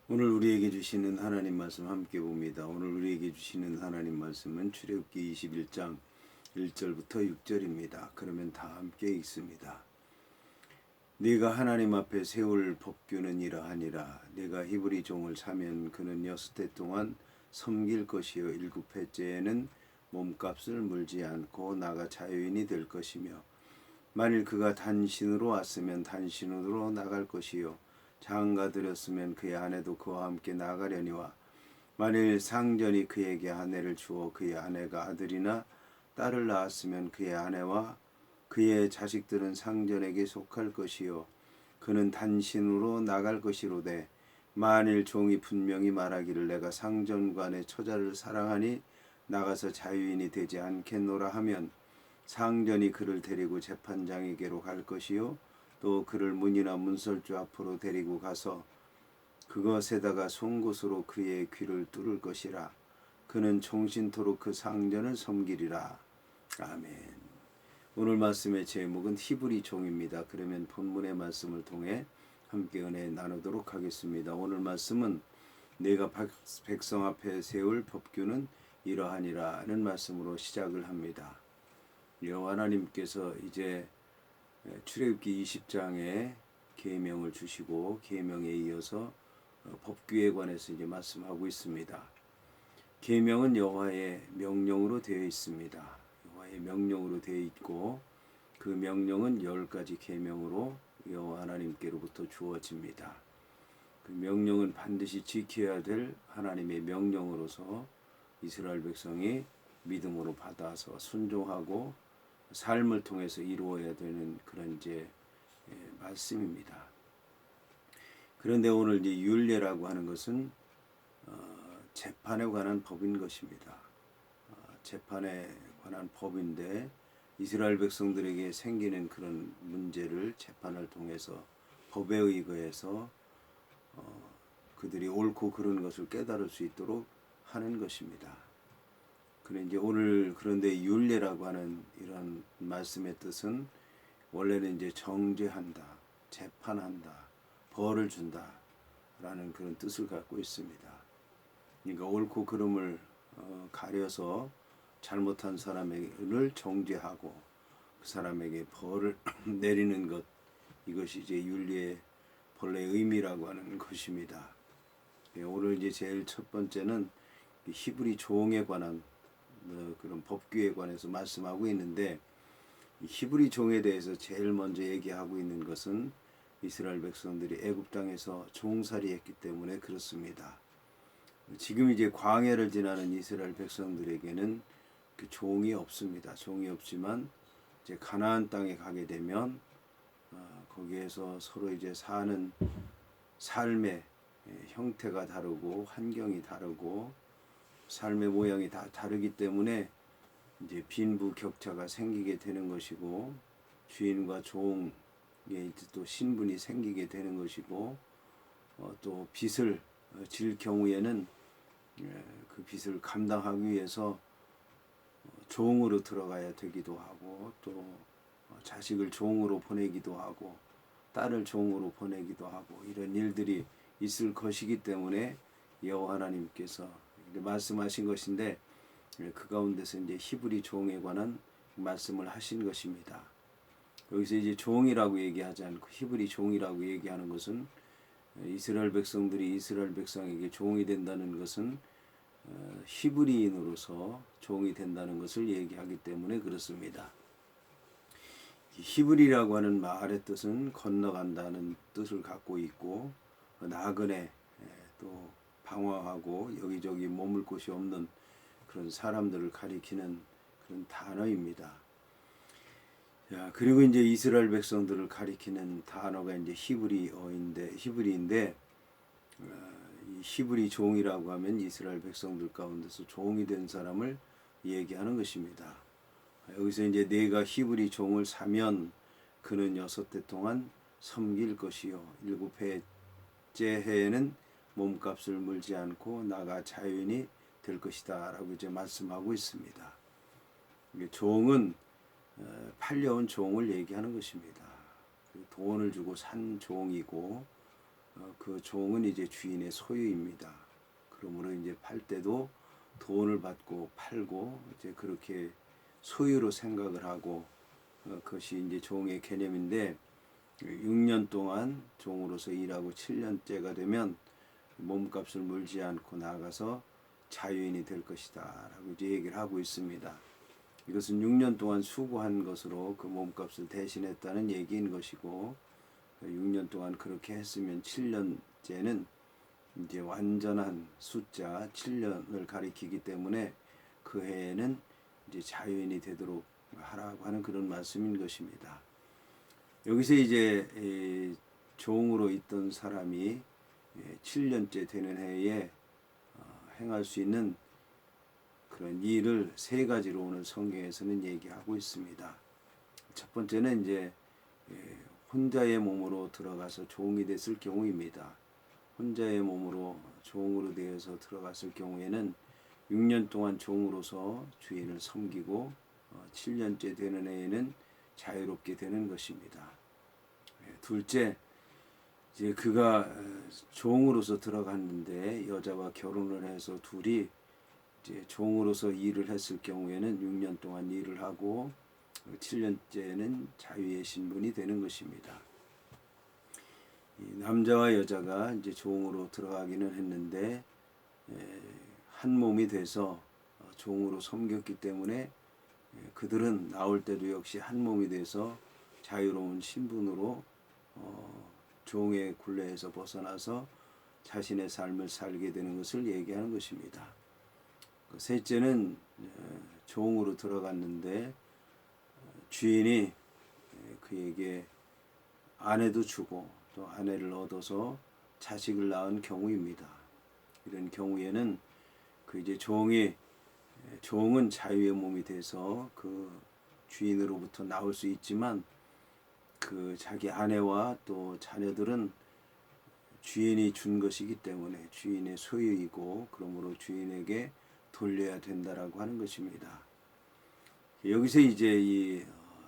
오늘 우리에게 주시는 하나님 말씀 함께 봅니다. 오늘 우리에게 주시는 하나님 말씀은 출애굽기 21장 1절부터 6절입니다. 그러면 다 함께 읽습니다. 네가 하나님 앞에 세울 법규는 이러하니라. 네가 히브리 종을 사면 그는 6해 동안 섬길 것이요 7해째에는 몸값을 물지 않고 나가 자유인이 될 것이며 만일 그가 단신으로 왔으면 단신으로 나갈 것이요 장가 들였으면 그의 아내도 그와 함께 나가려니와 만일 상전이 그에게 아내를 주어 그의 아내가 아들이나 딸을 낳았으면 그의 아내와 그의 자식들은 상전에게 속할 것이요 그는 단신으로 나갈 것이로되 만일 종이 분명히 말하기를 내가 상전과 내 처자를 사랑하니 나가서 자유인이 되지 않겠노라 하면 상전이 그를 데리고 재판장에게로 갈 것이요 또 그를 문이나 문설주 앞으로 데리고 가서 그것에다가 송곳으로 그의 귀를 뚫을 것이라. 그는 종신토록 그 상전을 섬기리라. 아멘. 오늘 말씀의 제목은 히브리 종입니다. 그러면 본문의 말씀을 통해 함께 은혜 나누도록 하겠습니다. 오늘 말씀은 내가 백성 앞에 세울 법규는 이러하니라는 말씀으로 시작을 합니다. 여호와 하나님께서 이제 출애굽기 20장에 계명을 주시고 계명에 이어서 법규에 관해서 이제 말씀하고 있습니다. 계명은 여호와의 명령으로 되어 있습니다. 여호와의 명령으로 되어 있고 그 명령은 10가지 계명으로 여호와 하나님께로부터 주어집니다. 그 명령은 반드시 지켜야 될 하나님의 명령으로서 이스라엘 백성이 믿음으로 받아서 순종하고 삶을 통해서 이루어야 되는 그런 이제 말씀입니다. 그런데 오늘 이제 율례라고 하는 것은 재판에 관한 법인 것입니다. 재판에 관한 법인데 이스라엘 백성들에게 생기는 그런 문제를 재판을 통해서 법에 의거해서 그들이 옳고 그른 것을 깨달을 수 있도록 하는 것입니다. 그런데 오늘 그런데 율례라고 하는 이런 말씀의 뜻은 원래는 이제 정죄한다, 재판한다, 벌을 준다라는 그런 뜻을 갖고 있습니다. 그러니까 옳고 그름을 가려서 잘못한 사람을 정죄하고 그 사람에게 벌을 내리는 것, 이것이 이제 율례의 본래 의미라고 하는 것입니다. 오늘 이제 제일 첫 번째는 히브리 종에 관한 그런 법규에 관해서 말씀하고 있는데 히브리 종에 대해서 제일 먼저 얘기하고 있는 것은 이스라엘 백성들이 애굽 땅에서 종살이했기 때문에 그렇습니다. 지금 이제 광야를 지나는 이스라엘 백성들에게는 그 종이 없습니다. 종이 없지만 이제 가나안 땅에 가게 되면 거기에서 서로 이제 사는 삶의 형태가 다르고 환경이 다르고 삶의 모양이 다 다르기 때문에 이제 빈부격차가 생기게 되는 것이고 주인과 종의 또 신분이 생기게 되는 것이고 또 빚을 질 경우에는 그 빚을 감당하기 위해서 종으로 들어가야 되기도 하고 또 자식을 종으로 보내기도 하고 딸을 종으로 보내기도 하고 이런 일들이 있을 것이기 때문에 여호와 하나님께서 말씀하신 것인데 그 가운데서 이제 히브리 종에 관한 말씀을 하신 것입니다. 여기서 이제 종이라고 얘기하지 않고 히브리 종이라고 얘기하는 것은 이스라엘 백성들이 이스라엘 백성에게 종이 된다는 것은 히브리인으로서 종이 된다는 것을 얘기하기 때문에 그렇습니다. 히브리라고 하는 말의 뜻은 건너간다는 뜻을 갖고 있고 나그네 또 방황하고 여기저기 머물 곳이 없는 그런 사람들을 가리키는 그런 단어입니다. 자, 그리고 이제 이스라엘 백성들을 가리키는 단어가 이제 히브리인데 이 히브리 종이라고 하면 이스라엘 백성들 가운데서 종이 된 사람을 얘기하는 것입니다. 여기서 이제 내가 히브리 종을 사면 그는 6해 동안 섬길 것이요 7해째 해에는 몸값을 물지 않고 나가 자유인이 될 것이다 라고 이제 말씀하고 있습니다. 종은 팔려온 종을 얘기하는 것입니다. 돈을 주고 산 종이고 그 종은 이제 주인의 소유입니다. 그러므로 이제 팔 때도 돈을 받고 팔고 이제 그렇게 소유로 생각을 하고 그것이 이제 종의 개념인데 6년 동안 종으로서 일하고 7년째가 되면 몸값을 물지 않고 나가서 자유인이 될 것이다 라고 이제 얘기를 하고 있습니다. 이것은 6년 동안 수고한 것으로 그 몸값을 대신했다는 얘기인 것이고 6년 동안 그렇게 했으면 7년째는 이제 완전한 숫자 7년을 가리키기 때문에 그 해에는 이제 자유인이 되도록 하라고 하는 그런 말씀인 것입니다. 여기서 이제 종으로 있던 사람이 7년째 되는 해에 행할 수 있는 그런 일을 세 가지로 오늘 성경에서는 얘기하고 있습니다. 첫 번째는 이제 혼자의 몸으로 들어가서 종이 됐을 경우입니다. 혼자의 몸으로 종으로 되어서 들어갔을 경우에는 6년 동안 종으로서 주인을 섬기고 7년째 되는 해에는 자유롭게 되는 것입니다. 둘째, 이제 그가 종으로서 들어갔는데 여자와 결혼을 해서 둘이 이제 종으로서 일을 했을 경우에는 6년 동안 일을 하고 7년째는 자유의 신분이 되는 것입니다. 남자와 여자가 이제 종으로 들어가기는 했는데 한 몸이 돼서 종으로 섬겼기 때문에 그들은 나올 때도 역시 한 몸이 돼서 자유로운 신분으로 종의 굴레에서 벗어나서 자신의 삶을 살게 되는 것을 얘기하는 것입니다. 셋째는 종으로 들어갔는데 주인이 그에게 아내도 주고 또 아내를 얻어서 자식을 낳은 경우입니다. 이런 경우에는 그 이제 종은 자유의 몸이 돼서 그 주인으로부터 나올 수 있지만 그 자기 아내와 또 자녀들은 주인이 준 것이기 때문에 주인의 소유이고 그러므로 주인에게 돌려야 된다라고 하는 것입니다. 여기서 이제 이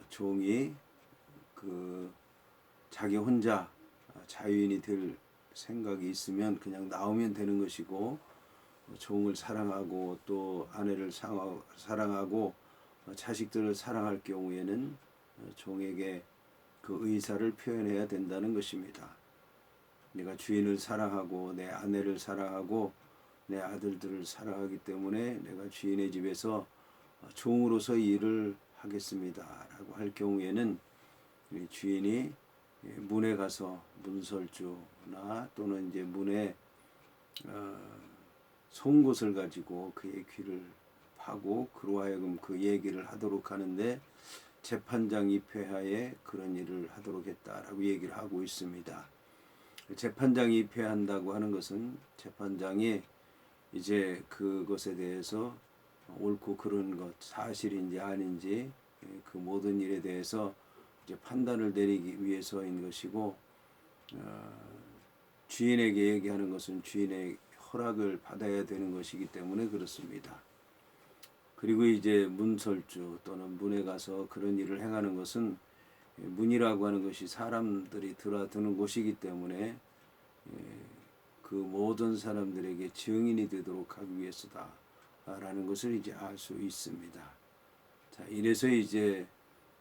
종이 그 자기 혼자 자유인이 될 생각이 있으면 그냥 나오면 되는 것이고 종을 사랑하고 또 아내를 사랑하고 자식들을 사랑할 경우에는 종에게 그 의사를 표현해야 된다는 것입니다. 내가 주인을 사랑하고 내 아내를 사랑하고 내 아들들을 사랑하기 때문에 내가 주인의 집에서 종으로서 일을 하겠습니다 라고 할 경우에는 주인이 문에 가서 문설주나 또는 이제 문에 송곳을 가지고 그의 귀를 파고 그로 하여금 그 얘기를 하도록 하는데 재판장 입회하에 그런 일을 하도록 했다라고 얘기를 하고 있습니다. 재판장이 입회한다고 하는 것은 재판장이 이제 그것에 대해서 옳고 그른 것 사실인지 아닌지 그 모든 일에 대해서 이제 판단을 내리기 위해서인 것이고 주인에게 얘기하는 것은 주인의 허락을 받아야 되는 것이기 때문에 그렇습니다. 그리고 이제 문설주 또는 문에 가서 그런 일을 행하는 것은 문이라고 하는 것이 사람들이 들어드는 곳이기 때문에 그 모든 사람들에게 증인이 되도록 하기 위해서다라는 것을 이제 알 수 있습니다. 자, 이래서 이제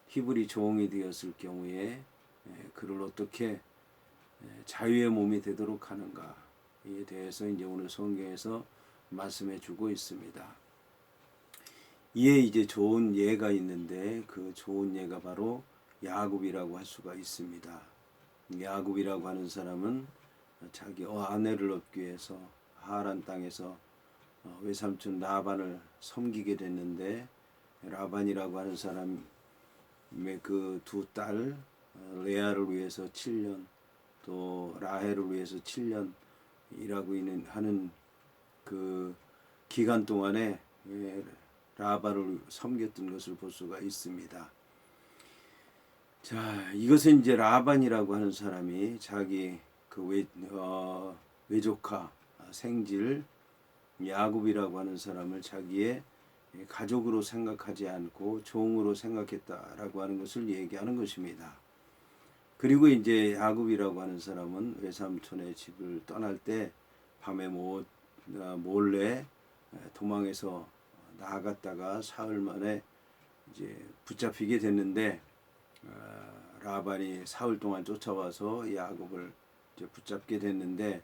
히브리 종이 되었을 경우에 그를 어떻게 자유의 몸이 되도록 하는가에 대해서 이제 오늘 성경에서 말씀해 주고 있습니다. 이에 이제 좋은 예가 있는데 그 좋은 예가 바로 야곱이라고 할 수가 있습니다. 야곱이라고 하는 사람은 자기 아내를 얻기 위해서 하란 땅에서 외삼촌 라반을 섬기게 됐는데 라반이라고 하는 사람의 그 두 딸 레아를 위해서 7년 또 라헬을 위해서 7년 일하고 하는 그 기간 동안에 라반을 섬겼던 것을 볼 수가 있습니다. 자, 이것은 이제 라반이라고 하는 사람이 자기 그 외조카 생질 야곱이라고 하는 사람을 자기의 가족으로 생각하지 않고 종으로 생각했다라고 하는 것을 얘기하는 것입니다. 그리고 이제 야곱이라고 하는 사람은 외삼촌의 집을 떠날 때 밤에 몰래 도망해서 나갔다가 사흘 만에 이제 붙잡히게 됐는데 라반이 사흘 동안 쫓아와서 야곱을 이제 붙잡게 됐는데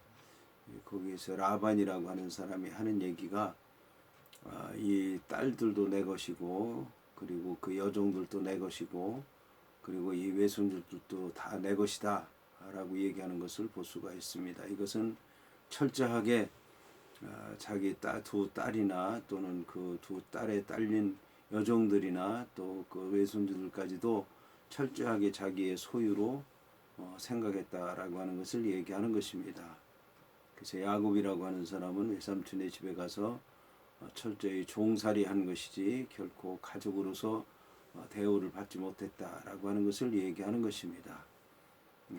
거기에서 라반이라고 하는 사람이 하는 얘기가 이 딸들도 내 것이고 그리고 그 여종들도 내 것이고 그리고 이 외손주들도 다 내 것이다 라고 얘기하는 것을 볼 수가 있습니다. 이것은 철저하게 자기 두 딸이나 또는 그 두 딸에 딸린 여종들이나 또 그 외손주들까지도 철저하게 자기의 소유로 생각했다라고 하는 것을 얘기하는 것입니다. 그래서 야곱이라고 하는 사람은 외삼촌의 집에 가서 철저히 종살이한 것이지 결코 가족으로서 대우를 받지 못했다라고 하는 것을 얘기하는 것입니다.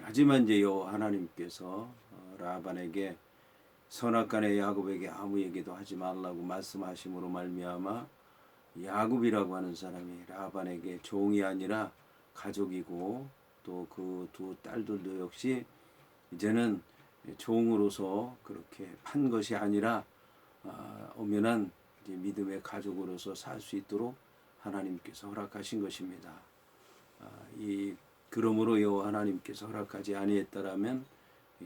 하지만 이제 하나님께서 라반에게 선악간에 야곱에게 아무 얘기도 하지 말라고 말씀하심으로 말미암아 야곱이라고 하는 사람이 라반에게 종이 아니라 가족이고 또 그 두 딸들도 역시 이제는 종으로서 그렇게 판 것이 아니라 엄연한 믿음의 가족으로서 살 수 있도록 하나님께서 허락하신 것입니다. 그러므로 하나님께서 허락하지 아니했다라면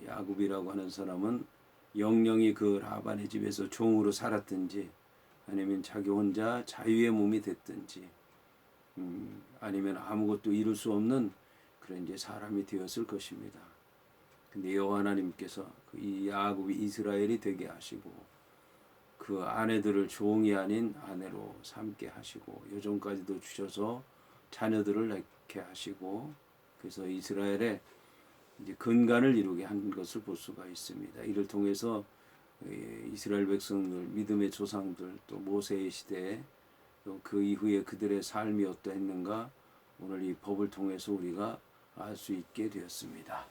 야곱이라고 하는 사람은 영영이 그 라반의 집에서 종으로 살았든지 아니면 자기 혼자 자유의 몸이 됐든지 아니면 아무것도 이룰 수 없는 그런 이제 사람이 되었을 것입니다. 근데 여호와 하나님께서 이 야곱이 이스라엘이 되게 하시고 그 아내들을 종이 아닌 아내로 삼게 하시고 여종까지도 주셔서 자녀들을 낳게 하시고 그래서 이스라엘의 이제 근간을 이루게 한 것을 볼 수가 있습니다. 이를 통해서 이스라엘 백성들, 믿음의 조상들, 또 모세의 시대에 또 그 이후에 그들의 삶이 어떠했는가 오늘 이 법을 통해서 우리가 알 수 있게 되었습니다.